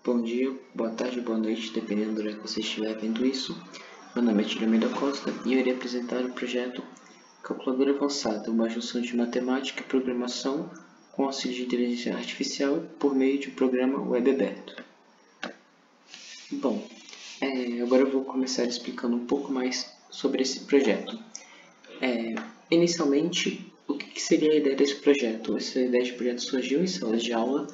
Bom dia, boa tarde, boa noite, dependendo do horário que você estiver vendo isso. Meu nome é Tilhamir da Costa e eu irei apresentar o projeto Calculadora Avançada, uma junção de matemática e programação com auxílio de inteligência artificial por meio de um programa web aberto. Bom, agora eu vou começar explicando um pouco mais sobre esse projeto. Inicialmente, o que seria a ideia desse projeto? Essa ideia de projeto surgiu em salas de aula,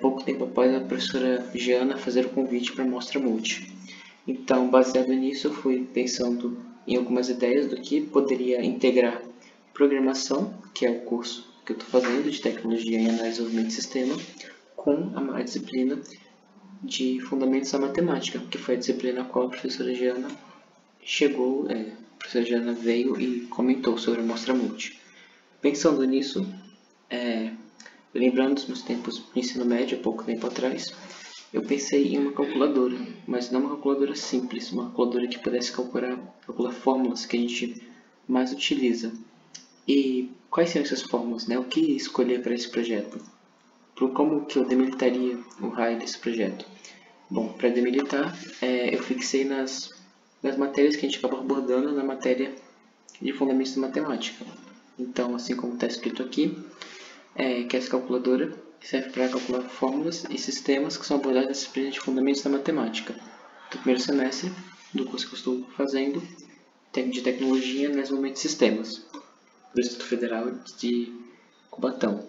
pouco tempo após a professora Giana fazer o convite para a Mostra Multi. Então, baseado nisso, eu fui pensando em algumas ideias do que poderia integrar programação, que é o curso que eu estou fazendo de tecnologia em análise e desenvolvimento de sistema, com a disciplina de fundamentos da matemática, que foi a disciplina a qual a professora Giana chegou, a professora Giana veio e comentou sobre a Mostra Multi. Pensando nisso, lembrando dos meus tempos de ensino médio, há pouco tempo atrás, eu pensei em uma calculadora, mas não uma calculadora simples, uma calculadora que pudesse calcular fórmulas que a gente mais utiliza. E quais seriam essas fórmulas, né? O que escolher para esse projeto? Como que eu demilitaria o raio desse projeto? Bom, para demilitar, eu fixei nas matérias que a gente acaba abordando na matéria de fundamentos da matemática. Então, assim como está escrito aqui, que essa calculadora serve para calcular fórmulas e sistemas que são abordados na disciplina de fundamentos da matemática do primeiro semestre do curso que eu estou fazendo de tecnologia em desenvolvimento de sistemas do Instituto Federal de Cubatão.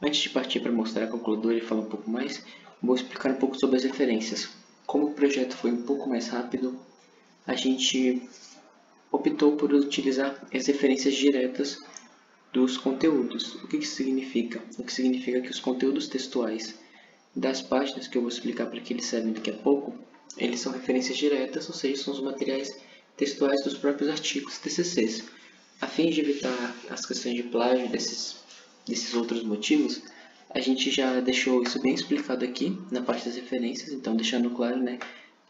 Antes de partir para mostrar a calculadora e falar um pouco mais, vou explicar um pouco sobre as referências. Como o projeto foi um pouco mais rápido, a gente optou por utilizar as referências diretas dos conteúdos. O que isso significa? O que significa que os conteúdos textuais das páginas, que eu vou explicar para que eles servem daqui a pouco, eles são referências diretas, ou seja, são os materiais textuais dos próprios artigos TCCs. A fim de evitar as questões de plágio desses outros motivos, a gente já deixou isso bem explicado aqui na parte das referências, então deixando claro, né,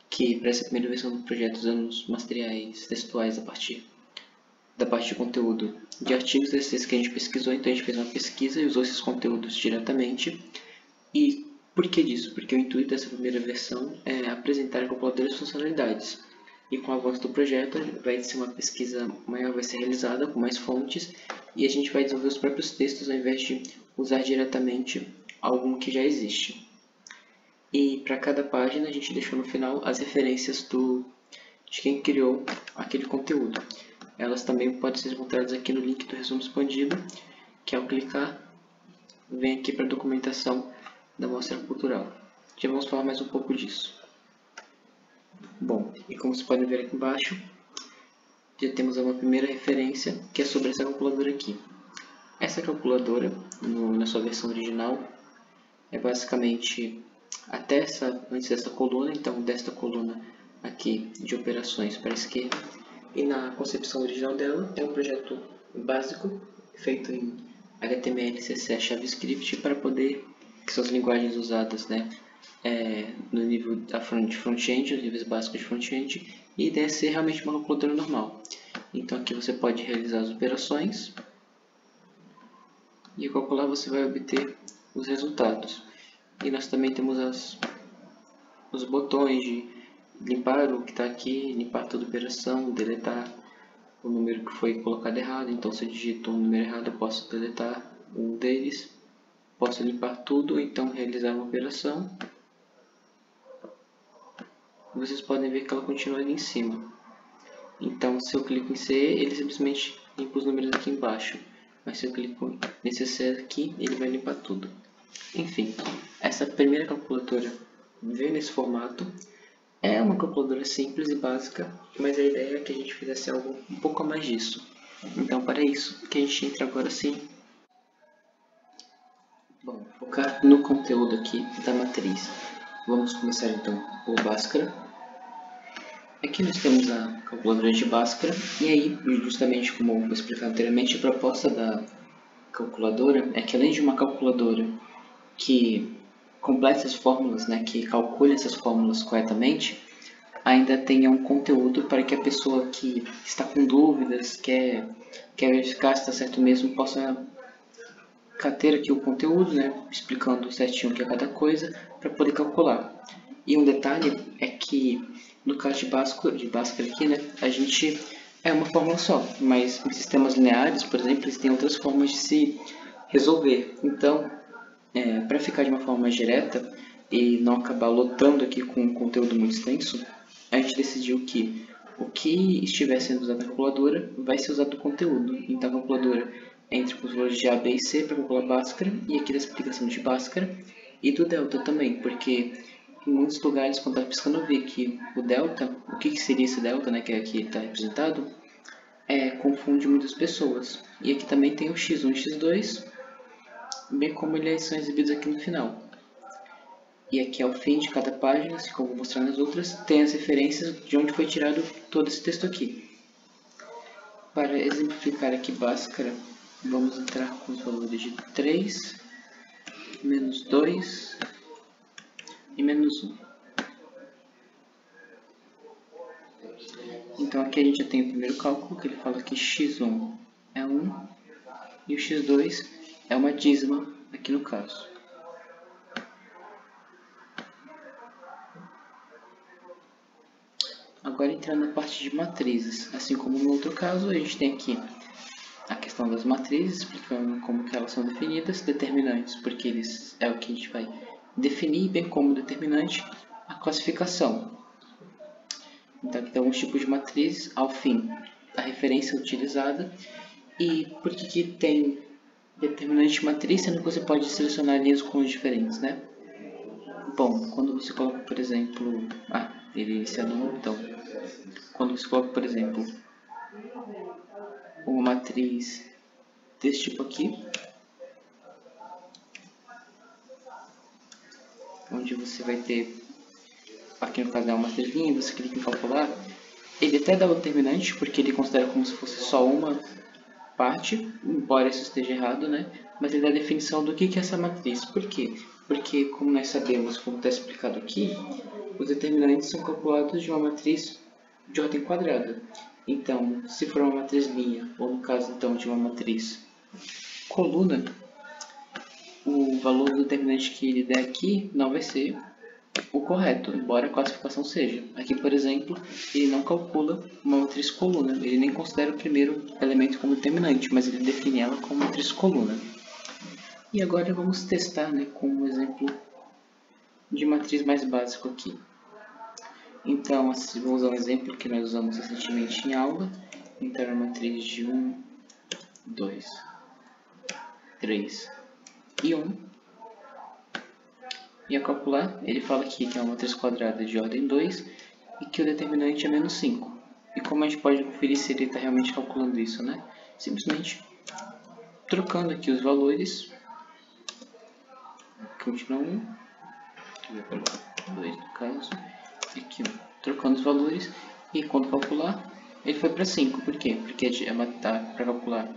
que para essa primeira versão do projeto usamos materiais textuais da parte de conteúdo de artigos TCCs que a gente pesquisou, então a gente fez uma pesquisa e usou esses conteúdos diretamente. E por que disso? Porque o intuito dessa primeira versão é apresentar a calculadora e as funcionalidades. E com o avanço do projeto, vai ser uma pesquisa maior, vai ser realizada com mais fontes e a gente vai desenvolver os próprios textos ao invés de usar diretamente algum que já existe. E para cada página a gente deixou no final as referências de quem criou aquele conteúdo. Elas também podem ser encontradas aqui no link do resumo expandido, que ao clicar, vem aqui para a documentação da mostra cultural. Já vamos falar mais um pouco disso. Bom, e como vocês podem ver aqui embaixo, já temos uma primeira referência, que é sobre essa calculadora aqui. Essa calculadora, na sua versão original, é basicamente antes desta coluna, então desta coluna aqui de operações para a esquerda, e na concepção original dela é um projeto básico feito em HTML, CSS, JavaScript que são as linguagens usadas, né, no nível de front-end, os níveis básicos de front-end, e a ideia é ser realmente uma calculadora normal. Então aqui você pode realizar as operações e ao calcular você vai obter os resultados. E nós também temos os botões de limpar o que está aqui, limpar toda a operação, deletar o número que foi colocado errado. Então se eu digito um número errado, eu posso deletar um deles, posso limpar tudo, então realizar uma operação. Vocês podem ver que ela continua ali em cima. Então se eu clico em C, ele simplesmente limpa os números aqui embaixo. Mas se eu clico nesse C aqui, ele vai limpar tudo. Enfim, essa primeira calculadora veio nesse formato. É uma calculadora simples e básica, mas a ideia é que a gente fizesse algo um pouco a mais disso. Então, para isso, que a gente entra agora sim. Bom, focar no conteúdo aqui da matriz. Vamos começar então por Bhaskara. Aqui nós temos a calculadora de Bhaskara, e aí, justamente como eu vou explicar anteriormente, a proposta da calculadora é que além de uma calculadora que complete essas fórmulas, né, que calcule essas fórmulas corretamente, ainda tenha um conteúdo para que a pessoa que está com dúvidas, quer verificar se está certo mesmo, possa ter aqui o conteúdo, né, explicando certinho o que é cada coisa, para poder calcular. E um detalhe é que no caso de Bhaskara aqui, né, a gente é uma fórmula só, mas em sistemas lineares, por exemplo, eles têm outras formas de se resolver. Então, para ficar de uma forma mais direta e não acabar lotando aqui com um conteúdo muito extenso, a gente decidiu que o que estiver sendo usado na calculadora vai ser usado no conteúdo. Então a calculadora entra com os valores de A, B e C para calcular Bhaskara, e aqui da explicação de Bhaskara e do delta também, porque em muitos lugares, quando está pesquisando, eu vi que o delta, o que seria esse delta, né, que aqui está representado, confunde muitas pessoas. E aqui também tem o x1 e x2, bem como eles são exibidos aqui no final. E aqui ao fim de cada página, assim como vou mostrar nas outras, tem as referências de onde foi tirado todo esse texto aqui. Para exemplificar aqui Bhaskara, vamos entrar com os valores de 3, menos 2 e menos 1. Então aqui a gente já tem o primeiro cálculo, que ele fala que x1 é 1 e o x2 é uma dízima aqui no caso. Agora entrando na parte de matrizes, assim como no outro caso, a gente tem aqui a questão das matrizes, explicando como que elas são definidas, determinantes, porque eles é o que a gente vai definir, bem como determinante, a classificação. Então aqui tem alguns tipos de matrizes, ao fim, a referência utilizada, e por que tem determinante de matriz, sendo que você pode selecionar linhas com os diferentes, né? Bom, quando você coloca, por exemplo, ele inicia no 1, então, quando você coloca, por exemplo, uma matriz desse tipo aqui, onde você vai ter, aqui no caso é uma matrizzinha, você clica em calcular, ele até dá o determinante, porque ele considera como se fosse só uma parte, embora isso esteja errado, né? Mas ele dá a definição do que é essa matriz. Por quê? Porque, como nós sabemos, como está explicado aqui, os determinantes são calculados de uma matriz de ordem quadrada. Então, se for uma matriz linha, ou no caso então de uma matriz coluna, o valor do determinante que ele der aqui não vai ser o correto, embora a classificação seja. Aqui, por exemplo, ele não calcula uma matriz coluna, ele nem considera o primeiro elemento como determinante, mas ele define ela como matriz coluna. E agora vamos testar, né, com um exemplo de matriz mais básico aqui. Então, vou usar um exemplo que nós usamos recentemente em aula. Então, a matriz de 1, 2, 3 e 1. E a calcular, ele fala aqui que é uma matriz quadrada de ordem 2 e que o determinante é menos 5. E como a gente pode conferir se ele está realmente calculando isso, né? Simplesmente trocando aqui os valores. Continua 1, 2 no caso, e aqui 1. Trocando os valores e quando calcular, ele foi para 5. Por quê? Porque para calcular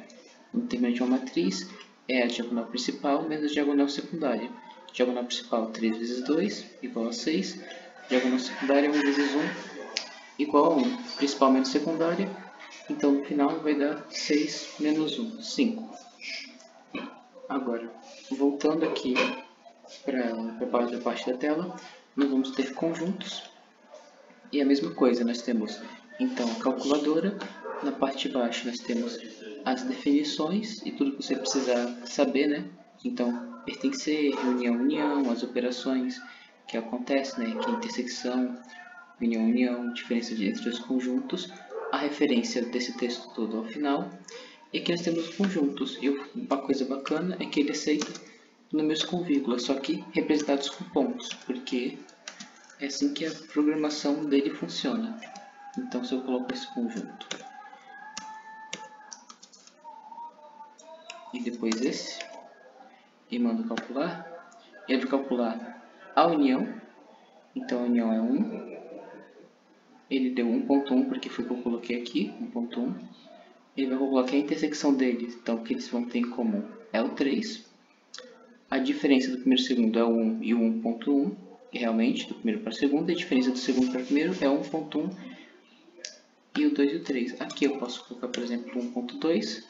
o determinante de uma matriz é a diagonal principal menos a diagonal secundária. Diagonal principal 3 vezes 2 igual a 6. Diagonal secundária 1 vezes 1 igual a 1. Principal menos secundária. Então no final vai dar 6 menos 1, 5. Agora, voltando aqui para a parte da tela, nós vamos ter conjuntos. E a mesma coisa, nós temos então a calculadora. Na parte de baixo nós temos as definições e tudo que você precisar saber, né? Então, pertencer, união, as operações que acontecem, né? Que é intersecção, união, diferença entre os conjuntos, a referência desse texto todo ao final. E aqui nós temos os conjuntos. E uma coisa bacana é que ele aceita números com vírgula, só que representados com pontos, porque é assim que a programação dele funciona. Então, se eu coloco esse conjunto e depois esse, e mando calcular, ele vai calcular a união. Então a união é 1, ele deu 1.1 porque foi o que eu coloquei aqui, 1.1. Ele vai calcular que a intersecção deles, então o que eles vão ter em comum é o 3. A diferença do primeiro e segundo é o 1 e o 1.1, realmente, do primeiro para o segundo. A diferença do segundo para o primeiro é 1.1 e o 2 e o 3. Aqui eu posso colocar, por exemplo, 1.2,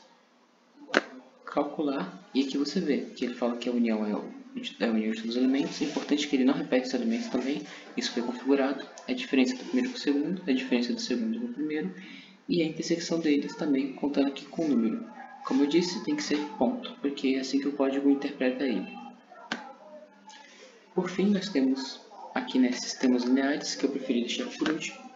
calcular, E aqui você vê que ele fala que a união é a união de todos os elementos. É importante que ele não repete os elementos também. Isso foi configurado. A diferença do primeiro para o segundo, a diferença do segundo para o primeiro. E a intersecção deles também, contando aqui com o número. Como eu disse, tem que ser ponto, porque é assim que o código interpreta ele. Por fim, nós temos aqui nesses sistemas lineares, que eu preferi deixar por último,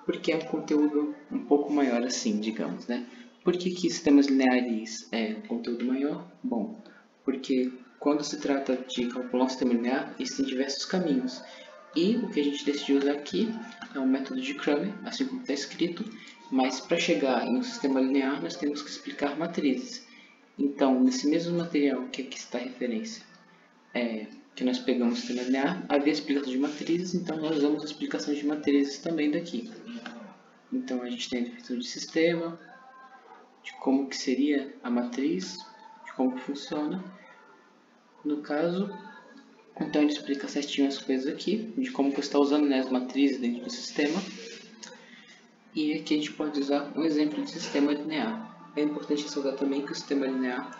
porque é um conteúdo um pouco maior assim, digamos, né? Por que sistemas lineares é um conteúdo maior? Bom, porque quando se trata de calcular um sistema linear, existem diversos caminhos. E o que a gente decidiu usar aqui é o método de Cramer, assim como está escrito, mas para chegar em um sistema linear nós temos que explicar matrizes. Então, nesse mesmo material que aqui está a referência, que nós pegamos o sistema linear, havia explicação de matrizes, então nós usamos a explicação de matrizes também daqui. Então a gente tem a definição de sistema, de como que seria a matriz, de como que funciona. No caso, então ele explica certinho as coisas aqui, de como que você está usando, né, as matrizes dentro do sistema. E aqui a gente pode usar um exemplo de sistema linear. É importante ressaltar também que o sistema linear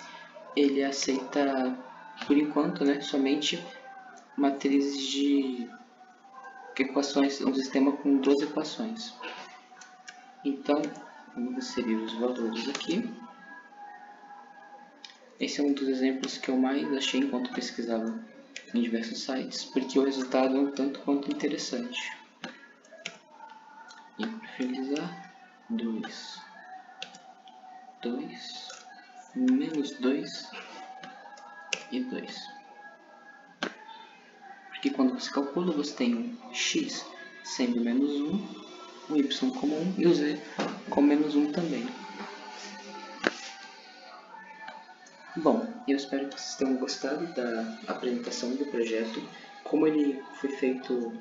ele aceita, por enquanto, né, somente matrizes de equações, um sistema com 2 equações. Então, vamos inserir os valores aqui. Esse é um dos exemplos que eu mais achei enquanto pesquisava em diversos sites, porque o resultado é um tanto quanto interessante. E para finalizar, 2, menos 2 e 2. Porque quando você calcula, você tem um x sendo menos 1, um y como 1 e o z com menos 1 também. Bom, eu espero que vocês tenham gostado da apresentação do projeto. Como ele foi feito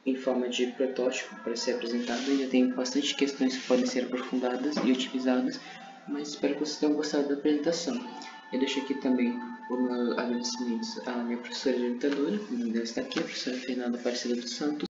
em forma de protótipo para ser apresentado, ainda tem bastante questões que podem ser aprofundadas e utilizadas, mas espero que vocês tenham gostado da apresentação. Eu deixo aqui também o meu agradecimento à minha professora orientadora, que está aqui, a professora Fernanda Aparecida dos Santos.